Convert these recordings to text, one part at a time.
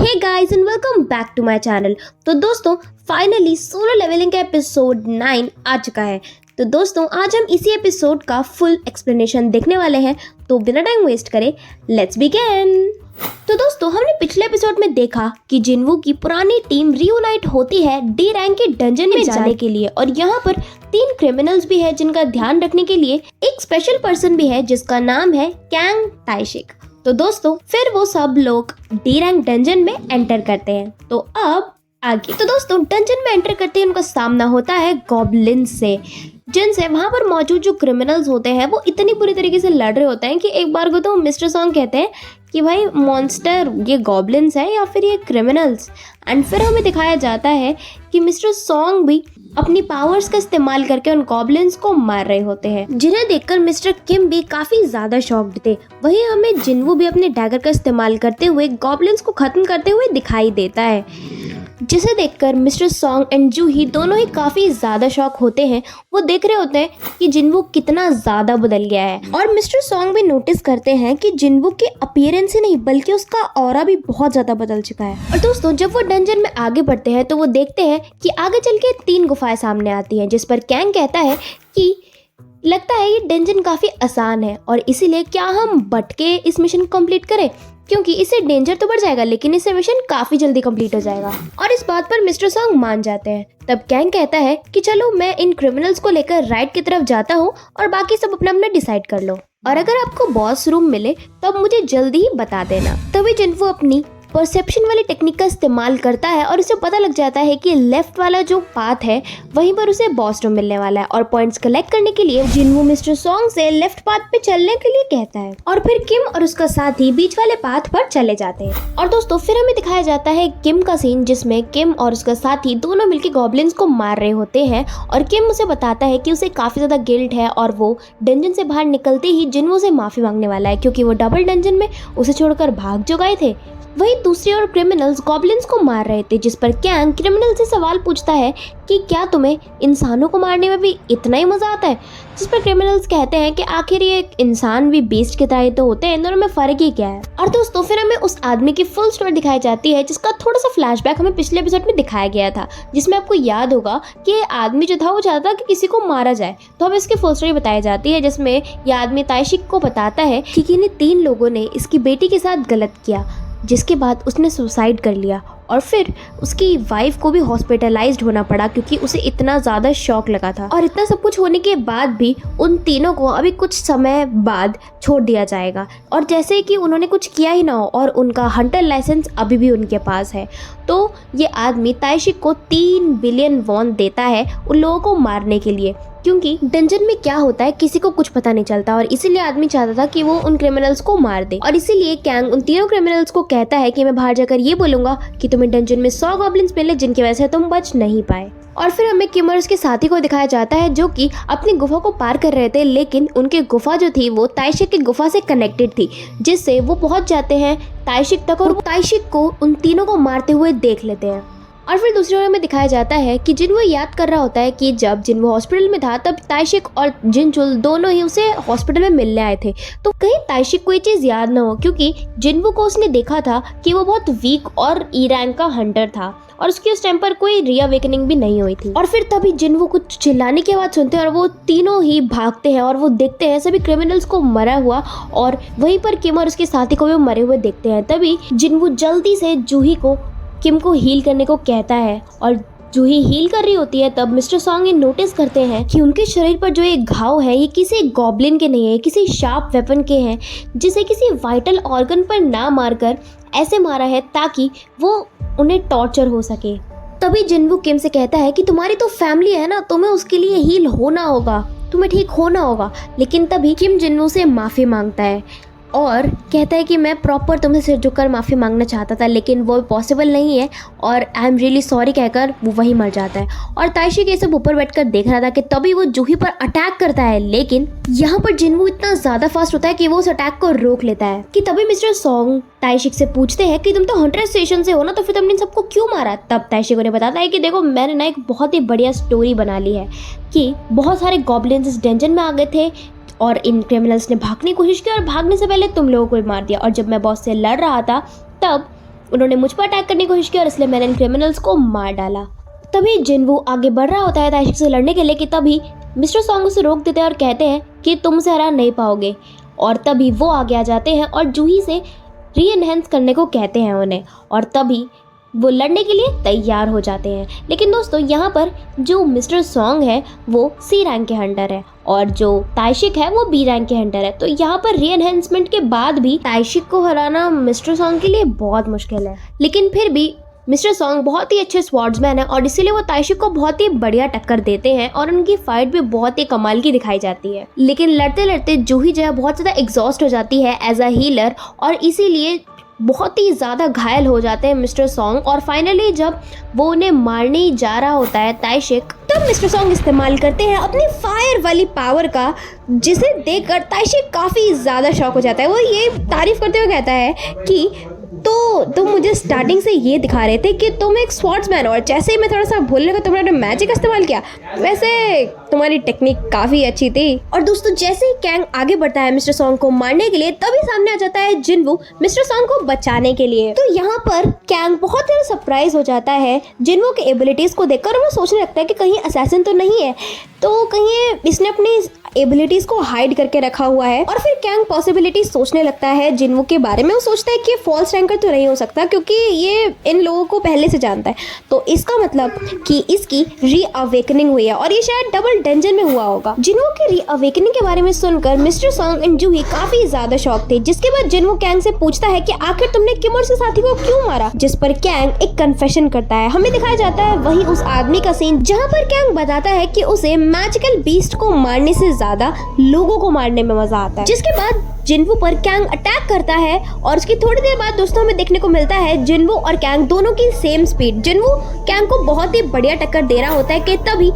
Hey guys and welcome back to my channel. तो दोस्तों finally solo leveling का episode 9 आ चुका है। तो दोस्तों आज हम इसी एपिसोड का फुल एक्सप्लेनेशन देखने वाले हैं, तो बिना टाइम वेस्ट करे लेट्स बिगिन। तो दोस्तों हमने पिछले एपिसोड में देखा कि जिनवू की पुरानी टीम रियूनाइट होती है डी रैंक के डंजन में जाने के लिए, और यहाँ पर 3 क्रिमिनल्स भी है जिनका ध्यान रखने के लिए एक स्पेशल पर्सन भी है जिसका नाम है कैंग ताइशिक। तो दोस्तों फिर वो सब लोग डी रैंक डंजन में एंटर करते हैं। तो अब आगे तो दोस्तों डंजन में एंटर करते ही उनका सामना होता है गॉब्लिन से, जिनसे वहां पर मौजूद जो क्रिमिनल्स होते हैं वो इतनी बुरी तरीके से लड़ रहे होते हैं कि एक बार को तो मिस्टर सॉन्ग कहते हैं कि भाई मॉन्स्टर ये गॉब्लिन्स है या फिर ये क्रिमिनल्स। एंड फिर हमें दिखाया जाता है कि मिस्टर सॉन्ग भी अपनी पावर्स का इस्तेमाल करके उन गॉब्लिन्स को मार रहे होते हैं, जिन्हें देखकर मिस्टर किम भी काफी ज्यादा शॉक्ड थे। वहीं हमें जिनवू भी अपने डैगर का इस्तेमाल करते हुए गॉब्लिन्स को खत्म करते हुए दिखाई देता है, जिसे देखकर मिस्टर सॉन्ग एंड जूही दोनों ही काफी ज्यादा शॉक होते हैं। वो देख रहे होते हैं कि जिनवू कितना ज्यादा बदल गया है, और मिस्टर सॉन्ग भी नोटिस करते हैं कि जिनवू की अपीयरेंस ही नहीं बल्कि उसका ऑरा भी बहुत ज्यादा बदल चुका है। और दोस्तों जब वो डंजन में आगे बढ़ते हैं तो वो देखते हैं कि आगे चल के 3 गुफाएं सामने आती हैं, जिस पर कैंग कहता है कि लगता है ये डंजन काफी आसान है और इसीलिए क्या हम बट के इस मिशन को कंप्लीट करें, क्योंकि इससे डेंजर तो बढ़ जाएगा लेकिन इससे मिशन काफी जल्दी कंप्लीट हो जाएगा। और इस बात पर मिस्टर सॉन्ग मान जाते हैं। तब कैंग कहता है कि चलो मैं इन क्रिमिनल्स को लेकर राइट की तरफ जाता हूँ और बाकी सब अपना अपना डिसाइड कर लो, और अगर आपको बॉस रूम मिले तो आप मुझे जल्दी ही बता देना। तभी जिनवू अपनी परसेप्शन वाली टेक्निक का इस्तेमाल करता है और उसे पता लग जाता है कि लेफ्ट वाला जो पाथ है वहीं पर उसे बॉस रूम मिलने वाला है, और पॉइंट्स कलेक्ट करने के लिए जिनवू मिस्टर सॉन्ग से लेफ्ट पाथ पे चलने के लिए कहता है, और फिर किम और उसका साथी बीच वाले पाथ पर चले जाते हैं। और दोस्तों फिर हमें दिखाया जाता है किम का सीन, जिसमें किम और उसका साथी दोनों मिलकर गॉब्लिन्स को मार रहे होते हैं, और किम उसे बताता है कि उसे काफी ज्यादा गिल्ट है और वो डंजन से बाहर निकलते ही जिनवू से माफी मांगने वाला है, क्योंकि वो डबल डंजन में उसे छोड़कर भाग जो गए थे। वहीं दूसरी ओर क्रिमिनल्स गॉब्लिन्स को मार रहे थे, जिस पर कैंग क्रिमिनल से सवाल पूछता है कि क्या तुम्हें इंसानों को मारने में भी इतना ही मजा आता है, जिस पर क्रिमिनल्स कहते हैं कि आखिर ये एक इंसान भी बीस्ट की तरह तो होते हैं, इन दोनों में फर्क ही क्या है। और दोस्तों फिर हमें उस आदमी की फुल स्टोरी दिखाई जाती है, जिसका थोड़ा सा फ्लैशबैक हमें पिछले एपिसोड में दिखाया गया था, जिसमें आपको याद होगा कि ये आदमी जो था वो चाहता था कि किसी को मारा जाए। तो हमें इसकी फुल स्टोरी बताई जाती है, जिसमें यह आदमी ताइशिक को बताता है कि इन्हीं 3 लोगों ने इसकी बेटी के साथ गलत किया, जिसके बाद उसने सुसाइड कर लिया, और फिर उसकी वाइफ को भी हॉस्पिटलाइज्ड होना पड़ा क्योंकि उसे इतना ज़्यादा शॉक लगा था। और इतना सब कुछ होने के बाद भी उन तीनों को अभी कुछ समय बाद छोड़ दिया जाएगा, और जैसे कि उन्होंने कुछ किया ही ना हो, और उनका हंटर लाइसेंस अभी भी उनके पास है। तो ये आदमी ताइशिक को 3 बिलियन वॉन देता है उन लोगों को मारने के लिए, क्योंकि डंजन में क्या होता है किसी को कुछ पता नहीं चलता, और इसीलिए आदमी चाहता था कि वो उन क्रिमिनल्स को मार दे। और इसीलिए कैंग उन 3 क्रिमिनल्स को कहता है कि मैं बाहर जाकर ये बोलूंगा कि तुम्हें डंजन में 100 गॉब्लिन्स मिले जिनकी वजह से तुम बच नहीं पाए। और फिर हमें किम और उसके साथी को दिखाया जाता है जो कि अपनी गुफा को पार कर रहे थे, लेकिन उनकी गुफा जो थी वो ताइशिक की गुफा से कनेक्टेड थी, जिससे वो पहुंच जाते हैं ताइशिक तक, और वो ताइशिक को उन तीनों को मारते हुए देख लेते हैं। और फिर दूसरी ओर में दिखाया जाता है कि जिनवू याद कर रहा होता है कि जब जिनवू हॉस्पिटल में था तब ताइशिक और जिनचुल दोनों ही उसे हॉस्पिटल में मिलने आए थे। तो कहीं ताइशिक को ये चीज़ याद ना हो, क्योंकि जिनवू को उसने देखा था कि वो बहुत वीक और ई रैंक का हंटर था, और उसकी उस टाइम पर कोई रीअवेकनिंग भी नहीं हुई थी। और फिर तभी जिनवू कुछ चिल्लाने की आवाज़ सुनते हैं और वो तीनों ही भागते हैं, और वो देखते हैं सभी क्रिमिनल्स को मरा हुआ, और वहीं पर किम और उसके साथी को भी मरे हुए देखते हैं। तभी जिनवू जल्दी से जूही को किम को हील करने को कहता है, और जूही हील कर रही होती है। तब मिस्टर सॉन्ग ये नोटिस करते हैं कि उनके शरीर पर जो एक घाव है ये किसी गॉब्लिन के नहीं है, किसी शार्प वेपन के हैं, जिसे किसी वाइटल ऑर्गन पर ना मारकर ऐसे मारा है ताकि वो उन्हें टॉर्चर हो सके। तभी जिनवू किम से कहता है कि तुम्हारी तो फैमिली है ना, तुम्हें उसके लिए हील होना होगा, तुम्हें ठीक होना होगा। लेकिन तभी किम जिनवू से माफ़ी मांगता है और कहता है कि मैं प्रॉपर तुमसे सिर झुककर माफ़ी मांगना चाहता था, लेकिन वो पॉसिबल नहीं है, और आई एम रियली सॉरी कहकर वो वही मर जाता है। और ताइशिक ये सब ऊपर बैठकर देख रहा था कि तभी वो जूही पर अटैक करता है, लेकिन यहाँ पर जिनवू इतना ज़्यादा फास्ट होता है कि वो उस अटैक को रोक लेता है। कि तभी मिस्टर सॉन्ग ताइशिक से पूछते हैं कि तुम तो हंटर स्टेशन से हो ना, तो फिर तुमने इन सबको क्यों मारा। तब ताइशिक उन्हें बताता है कि देखो मैंने ना एक बहुत ही बढ़िया स्टोरी बना ली है कि बहुत सारे गॉब्लिन्स इस डंजन में आ गए थे, और इन क्रिमिनल्स ने भागने की कोशिश की और भागने से पहले तुम लोगों को मार दिया, और जब मैं बॉस से लड़ रहा था तब उन्होंने मुझ पर अटैक करने की कोशिश की और इसलिए मैंने इन क्रिमिनल्स को मार डाला। तभी जिनवू आगे बढ़ रहा होता है ताइशिक से लड़ने के लिए कि तभी मिस्टर सॉन्ग उसे रोक देते हैं और कहते हैं कि तुम उसे हरा नहीं पाओगे। और तभी वो आगे आ जाते हैं और जूही से री एनहेंस करने को कहते हैं उन्हें, और तभी वो लड़ने के लिए तैयार हो जाते हैं। लेकिन दोस्तों यहाँ पर जो मिस्टर सॉन्ग है वो सी रैंक के हंटर है और जो ताइशिक है वो बी रैंक के हंटर है। तो यहाँ पर री एनहेंसमेंट के बाद भी ताइशिक को हराना मिस्टर सॉन्ग के लिए बहुत मुश्किल है। लेकिन फिर भी मिस्टर सॉन्ग बहुत ही अच्छे स्वॉर्ड्समैन है और इसीलिए वो ताइशिक को बहुत ही बढ़िया टक्कर देते हैं और उनकी फाइट भी बहुत ही कमाल की दिखाई जाती है। लेकिन लड़ते लड़ते जूही जो है बहुत ज़्यादा एग्जॉस्ट हो जाती है एज अ हीलर और इसीलिए बहुत ही ज़्यादा घायल हो जाते हैं मिस्टर सॉन्ग। और फाइनली जब वो उन्हें मारने जा रहा होता है ताइशिक, तब मिस्टर सॉन्ग इस्तेमाल करते हैं अपनी फायर वाली पावर का, जिसे देखकर ताइशिक काफ़ी ज़्यादा शॉक हो जाता है। वो ये तारीफ करते हुए कहता है कि तो तुम मुझे स्टार्टिंग से ये दिखा रहे थे कि तुम एक स्वॉर्ड्समैन, और जैसे ही मैं थोड़ा सा भूलने लगा तुमने मैजिक का इस्तेमाल किया। वैसे तुम्हारी टेक्निक काफ़ी अच्छी थी। और दोस्तों जैसे ही कैंग आगे बढ़ता है मिस्टर सॉन्ग को मारने के लिए, तभी सामने आ जाता है जिनवू मिस्टर सॉन्ग को बचाने के लिए। तो यहाँ पर कैंग बहुत ज़्यादा सरप्राइज हो जाता है जिनवू की एबिलिटीज़ को देखकर, और वो सोचने लगता है कि कहीं असैसिन तो नहीं है, तो कहीं इसने अपनी एबिलिटीज़ को हाइड करके रखा हुआ है। और फिर कैंग पॉसिबिलिटी सोचने लगता है जिनवू के बारे में। वो सोचता है कि फॉल्स रैंकर तो नहीं हो सकता क्योंकि ये इन लोगों को पहले से जानता है, तो इसका मतलब कि इसकी री अवेकनिंग हुई है और ये शायद डबल डेंजन में हुआ होगा। जिनवू की री अवेकनिंग के बारे में सुनकर मिस्टर सॉन्ग एंड जूही काफी ज्यादा शॉक थे, जिसके बाद जिनवू कैंग से पूछता है कि आखिर तुमने किम और साथी को क्यों मारा, जिस पर कैंग एक कन्फेशन करता है। हमें दिखाया जाता है वही उस आदमी का सीन जहाँ पर कैंग बताता है कि उसे मैजिकल बीस्ट को मारने से ज्यादा लोगों को मारने में मजा आता है। जिसके बाद जिनवू पर कैंग अटैक करता है और उसकी थोड़ी देर बाद दोस्तों हमें देखने को मिलता है जिनवू और कैंग दोनों की सेम स्पीड। जिनवू कैंग को बहुत ही बढ़िया टक्कर दे रहा होता है कि तभी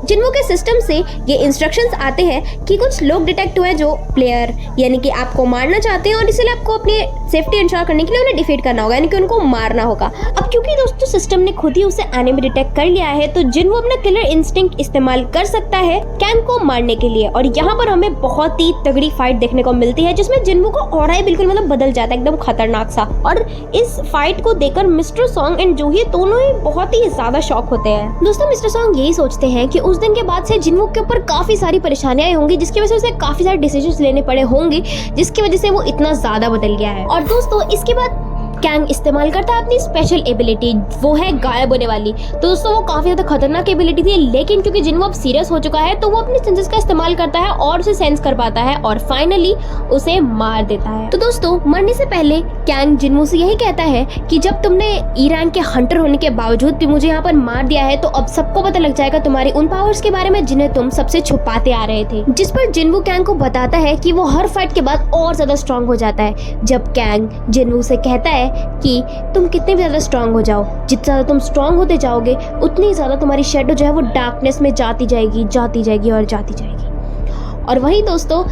जिनवू के सिस्टम से ये इंस्ट्रक्शंस आते हैं कि कुछ लोग डिटेक्ट हुए जो प्लेयर यानी कि आपको मारना चाहते हैं और इसलिए आपको अपनी सेफ्टी इंश्योर करने के लिए उन्हें डिफीट करना होगा, यानी कि उनको मारना होगा। अब क्योंकि दोस्तों सिस्टम ने खुद ही उसे आने में डिटेक्ट कर लिया है, तो जिनवू अपना किलर इंस्टिंक्ट इस्तेमाल कर सकता है कैंग को मारने के लिए। और यहाँ पर हमें बहुत ही तगड़ी फाइट देखने को मिलती है जिसमें जिनवू का ऑरा ही बिल्कुल मतलब बदल जाता है, एकदम खतरनाक सा। और इस फाइट को देखकर मिस्टर सॉन्ग एंड जूही दोनों ही बहुत ही ज्यादा शॉक होते हैं। दोस्तों मिस्टर सॉन्ग यही सोचते हैं कि उस दिन के बाद से जिनवू के ऊपर काफी सारी परेशानियां आई होंगी, जिसकी वजह से उसे काफी सारे डिसीजंस लेने पड़े होंगे, जिसकी वजह से वो इतना ज्यादा बदल गया है। और दोस्तों इसके बाद कैंग इस्तेमाल करता है अपनी स्पेशल एबिलिटी, वो है गायब होने वाली। तो दोस्तों वो काफी ज्यादा खतरनाक एबिलिटी थी, लेकिन क्योंकि जिनवू अब सीरियस हो चुका है तो वो अपने सेंसेस का इस्तेमाल करता है और उसे सेंस कर पाता है और फाइनली उसे मार देता है। तो दोस्तों मरने से पहले कैंग जिनवू से यही कहता है कि जब तुमने ई रैंक के हंटर होने के बावजूद भी मुझे यहाँ पर मार दिया है, तो अब सबको पता लग जाएगा तुम्हारी उन पावर्स के बारे में जिन्हें तुम सबसे छुपाते आ रहे थे। जिस पर जिनवू कैंग को बताता है कि वो हर फाइट के बाद और ज्यादा स्ट्रांग हो जाता है। जब कैंग जिनवू से कहता है कि तुम कितने भी ज्यादा स्ट्रांग हो जाओ, जितना ज्यादा तुम स्ट्रांग होते जाओगे उतनी ज्यादा तुम्हारी शेडो जो है वो डार्कनेस में जाती जाएगी और जाती जाएगी। और वही दोस्तों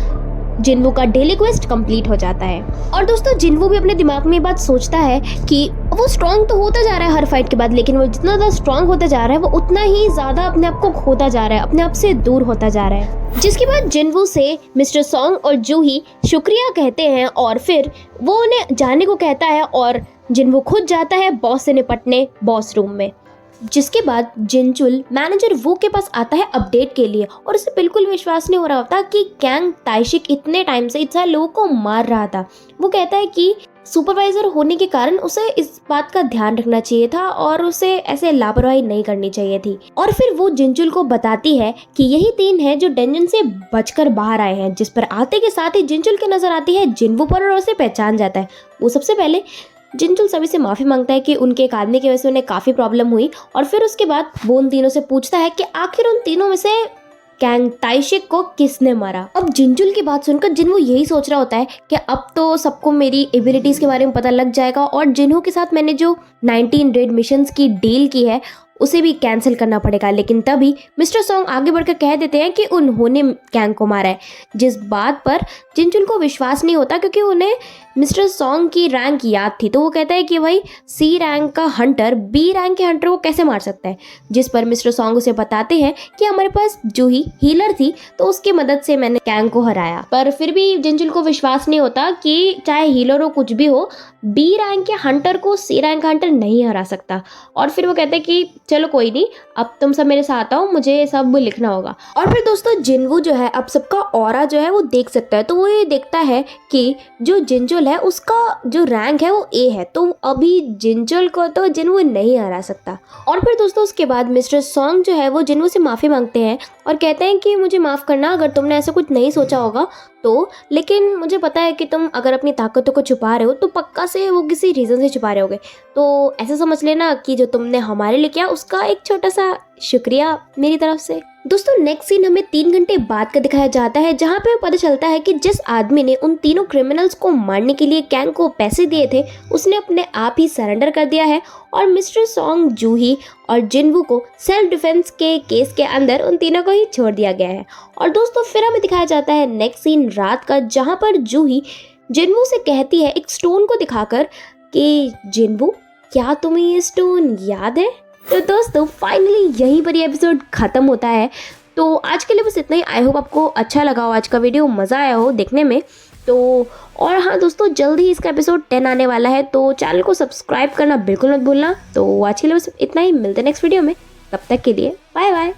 जिनवू का डेली क्वेस्ट कंप्लीट हो जाता है। और दोस्तों जिनवू भी अपने दिमाग में ये बात सोचता है कि वो स्ट्रांग तो होता जा रहा है हर फाइट के बाद, लेकिन वो जितना ज़्यादा स्ट्रांग होता जा रहा है वो उतना ही ज़्यादा अपने आप को खोता जा रहा है, अपने आप से दूर होता जा रहा है। जिसके बाद जिनवू से मिस्टर सॉन्ग और जूही शुक्रिया कहते हैं और फिर वो उन्हें जाने को कहता है और जिनवू खुद जाता है बॉस से निपटने बॉस रूम में। जिसके बाद जिनचुल मैनेजर वू के पास आता है अपडेट के लिए और उसे बिल्कुल विश्वास नहीं हो रहा होता कि कैंग ताइशिक इतने टाइम से इतना लोगों को मार रहा था। वो कहता है कि सुपरवाइजर होने के कारण उसे इस बात का ध्यान रखना चाहिए था और उसे ऐसे लापरवाही नहीं करनी चाहिए थी। और फिर वो जिनचुल को बताती है कि यही तीन हैं जो डेंजन से बचकर बाहर आए हैं, जिस पर आते के साथ ही जिनचुल की नजर आती है जिनवू पर और उसे पहचान जाता है। वो सबसे पहले जिनचुल सभी से माफ़ी मांगता है कि उनके एक आदमी की वजह से उन्हें काफ़ी प्रॉब्लम हुई और फिर उसके बाद वो उन तीनों से पूछता है कि आखिर उन तीनों में से कैंग ताइशिक को किसने मारा। अब जिनचुल की बात सुनकर जिनवू यही सोच रहा होता है कि अब तो सबको मेरी एबिलिटीज़ के बारे में पता लग जाएगा और जिन्हों के साथ मैंने जो 19 रेड मिशंस की डील की है उसे भी कैंसिल करना पड़ेगा। लेकिन तभी मिस्टर सॉन्ग आगे बढ़कर कह देते हैं कि उन्होंने कैंग को मारा है, जिस बात पर जिनचुन को विश्वास नहीं होता क्योंकि उन्हें मिस्टर सॉन्ग की रैंक याद थी। तो वो कहता है कि भाई सी रैंक का हंटर बी रैंक के हंटर को कैसे मार सकता है, जिस पर मिस्टर सॉन्ग उसे बताते हैं कि हमारे पास जूही हीलर थी तो उसकी मदद से मैंने कैंग को हराया। पर फिर भी जिनचुन को विश्वास नहीं होता कि चाहे हीलर हो कुछ भी हो, बी रैंक के हंटर को सी रैंक का हंटर नहीं हरा सकता। और फिर वो कहते हैं कि चलो कोई नहीं, अब तुम सब मेरे साथ आओ, मुझे सब लिखना होगा। और फिर दोस्तों जिनवू जो है अब सबका ऑरा जो है वो देख सकता है। तो वो ये देखता है कि जो जिनचुल है उसका जो रैंक है वो ए है, तो अभी जिनचुल को तो जिनवू नहीं हरा सकता। और फिर दोस्तों उसके बाद मिस्टर सॉन्ग जो है वो जिनवू से माफ़ी मांगते हैं और कहते हैं कि मुझे माफ़ करना अगर तुमने ऐसा कुछ नहीं सोचा होगा तो, लेकिन मुझे पता है कि तुम अगर अपनी ताकतों को छुपा रहे हो तो पक्का से वो किसी रीज़न से छुपा रहे होगे, तो ऐसा समझ लेना कि जो तुमने हमारे लिए किया उसका एक छोटा सा शुक्रिया मेरी तरफ से। दोस्तों नेक्स्ट सीन हमें 3 घंटे बाद का दिखाया जाता है, जहाँ पे पता चलता है कि जिस आदमी ने उन तीनों क्रिमिनल्स को मारने के लिए कैंग को पैसे दिए थे उसने अपने आप ही सरेंडर कर दिया है और मिस्टर सॉन्ग, जूही और जिनवू को सेल्फ डिफेंस के केस के अंदर उन तीनों को ही छोड़ दिया गया है। और दोस्तों फिर हमें दिखाया जाता है नेक्स्ट सीन रात का, जहाँ पर जूही जिनवू से कहती है एक स्टोन को दिखाकर कि जिनवू क्या तुम्हें ये स्टोन याद है। तो दोस्तों फाइनली यहीं पर ये एपिसोड ख़त्म होता है। तो आज के लिए बस इतना ही। आई होप आपको अच्छा लगा हो आज का वीडियो, मज़ा आया हो देखने में। तो और हाँ दोस्तों जल्दी इसका एपिसोड 10 आने वाला है, तो चैनल को सब्सक्राइब करना बिल्कुल मत भूलना। तो आज के लिए बस इतना ही, मिलते हैं नेक्स्ट वीडियो में, तब तक के लिए बाय बाय।